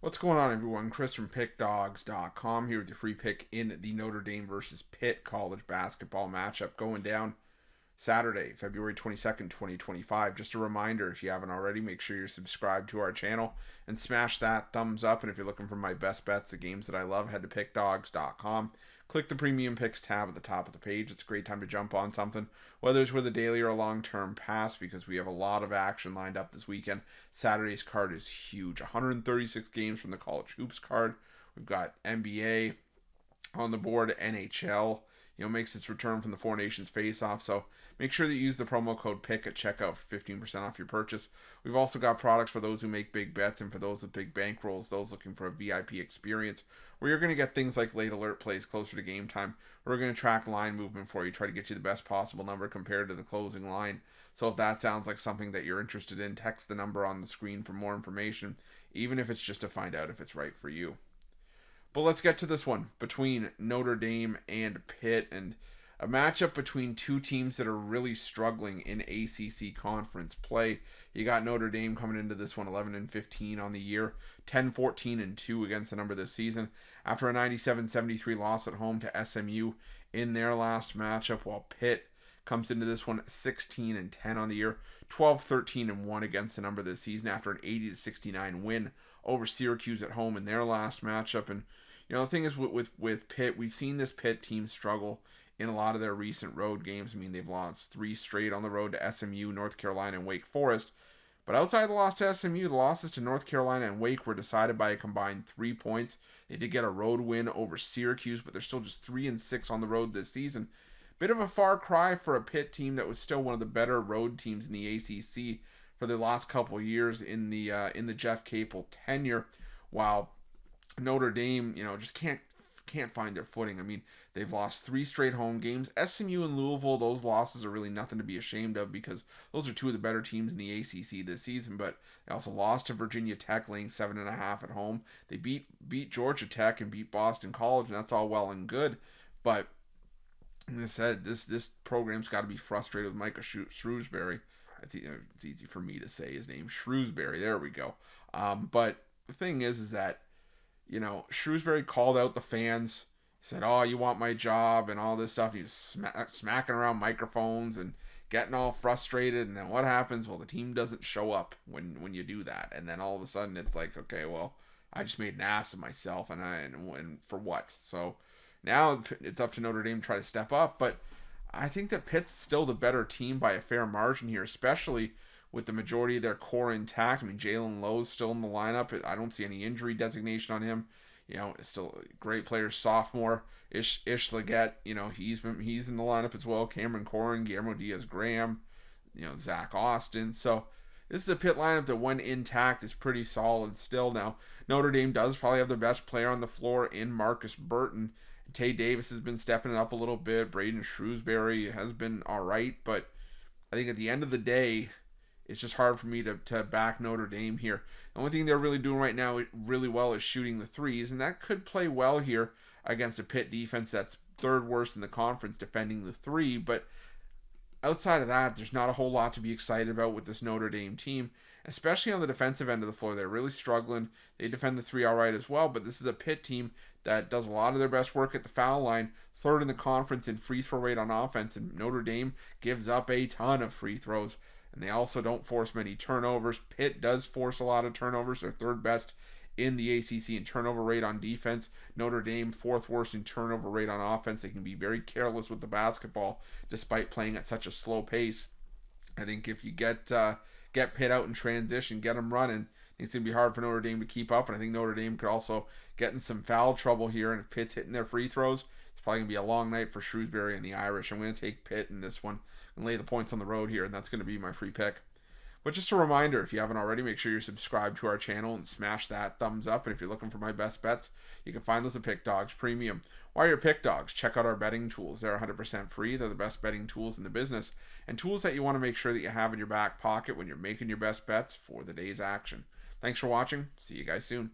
What's going on, everyone? Chris from Pickdawgz.com here with your free pick in the Notre Dame versus Pitt college basketball matchup going down Saturday, February 22nd, 2025. Just a reminder, if you haven't already, make sure you're subscribed to our channel and smash that thumbs up. And if you're looking for my best bets, the games that I love, head to Pickdawgz.com. Click the Premium Picks tab at the top of the page. It's a great time to jump on something, whether it's with a daily or a long-term pass, because we have a lot of action lined up this weekend. Saturday's card is huge. 136 games from the college hoops card. We've got NBA on the board, NHL, makes its return from the Four Nations face-off. So make sure that you use the promo code PICK at checkout for 15% off your purchase. We've also got products for those who make big bets and for those with big bankrolls, those looking for a VIP experience, where you're going to get things like late alert plays closer to game time. We're going to track line movement for you, try to get you the best possible number compared to the closing line. So if that sounds like something that you're interested in, text the number on the screen for more information, even if it's just to find out if it's right for you. But let's get to this one between Notre Dame and Pitt, and a matchup between two teams that are really struggling in ACC conference play. You got Notre Dame coming into this one 11-15 on the year, 10-14-2 against the number this season, after a 97-73 loss at home to SMU in their last matchup, while Pitt comes into this one 16-10 on the year, 12-13-1 against the number this season after an 80-69 win over Syracuse at home in their last matchup. And the thing is with Pitt, we've seen this Pitt team struggle in a lot of their recent road games. I mean, they've lost 3 straight on the road to SMU, North Carolina, and Wake Forest. But outside the loss to SMU, the losses to North Carolina and Wake were decided by a combined 3 points. They did get a road win over Syracuse, but they're still just 3-6 on the road this season. Bit of a far cry for a Pitt team that was still one of the better road teams in the ACC for the last couple of years in the Jeff Capel tenure, while Notre Dame, just can't find their footing. I mean, they've lost 3 straight home games. SMU and Louisville, those losses are really nothing to be ashamed of because those are 2 of the better teams in the ACC this season. But they also lost to Virginia Tech, laying 7.5 at home. They beat Georgia Tech and beat Boston College, and that's all well and good. But as I said, this program's got to be frustrated with Micah Shrewsbury. It's easy for me to say his name, Shrewsbury. There we go. But the thing is that Shrewsbury called out the fans. He said, "Oh, you want my job," and all this stuff. He's smacking around microphones and getting all frustrated. And then what happens? Well, the team doesn't show up when you do that. And then all of a sudden, it's like, okay, well, I just made an ass of myself, and for what? So now it's up to Notre Dame to try to step up. But I think that Pitt's still the better team by a fair margin here, especially with the majority of their core intact. I mean, Jalen Lowe's still in the lineup. I don't see any injury designation on him. It's still a great player, sophomore. Ish Leggett, he's in the lineup as well. Cameron Corrin, Guillermo Diaz-Graham, Zach Austin. So this is a Pitt lineup that, when intact, is pretty solid still. Now, Notre Dame does probably have their best player on the floor in Marcus Burton. Tay Davis has been stepping it up a little bit. Braden Shrewsbury has been all right. But I think at the end of the day, it's just hard for me to back Notre Dame here. The only thing they're really doing right now really well is shooting the threes, and that could play well here against a Pitt defense that's 3rd worst in the conference defending the 3. But outside of that, there's not a whole lot to be excited about with this Notre Dame team, especially on the defensive end of the floor. They're really struggling. They defend the 3 all right as well, but this is a Pitt team that does a lot of their best work at the foul line, 3rd in the conference in free throw rate on offense, and Notre Dame gives up a ton of free throws. And they also don't force many turnovers. Pitt does force a lot of turnovers. They're 3rd best in the ACC in turnover rate on defense. Notre Dame 4th worst in turnover rate on offense. They can be very careless with the basketball despite playing at such a slow pace. I think if you get Pitt out in transition, get them running, it's going to be hard for Notre Dame to keep up. And I think Notre Dame could also get in some foul trouble here. And if Pitt's hitting their free throws, it's probably going to be a long night for Shrewsbury and the Irish. I'm going to take Pitt in this one and lay the points on the road here, and that's going to be my free pick. But just a reminder, if you haven't already, make sure you're subscribed to our channel and smash that thumbs up. And if you're looking for my best bets, you can find those at Pickdawgz Premium. While you're at Pickdawgz, check out our betting tools. They're 100% free. They're the best betting tools in the business, and tools that you want to make sure that you have in your back pocket when you're making your best bets for the day's action. Thanks for watching. See you guys soon.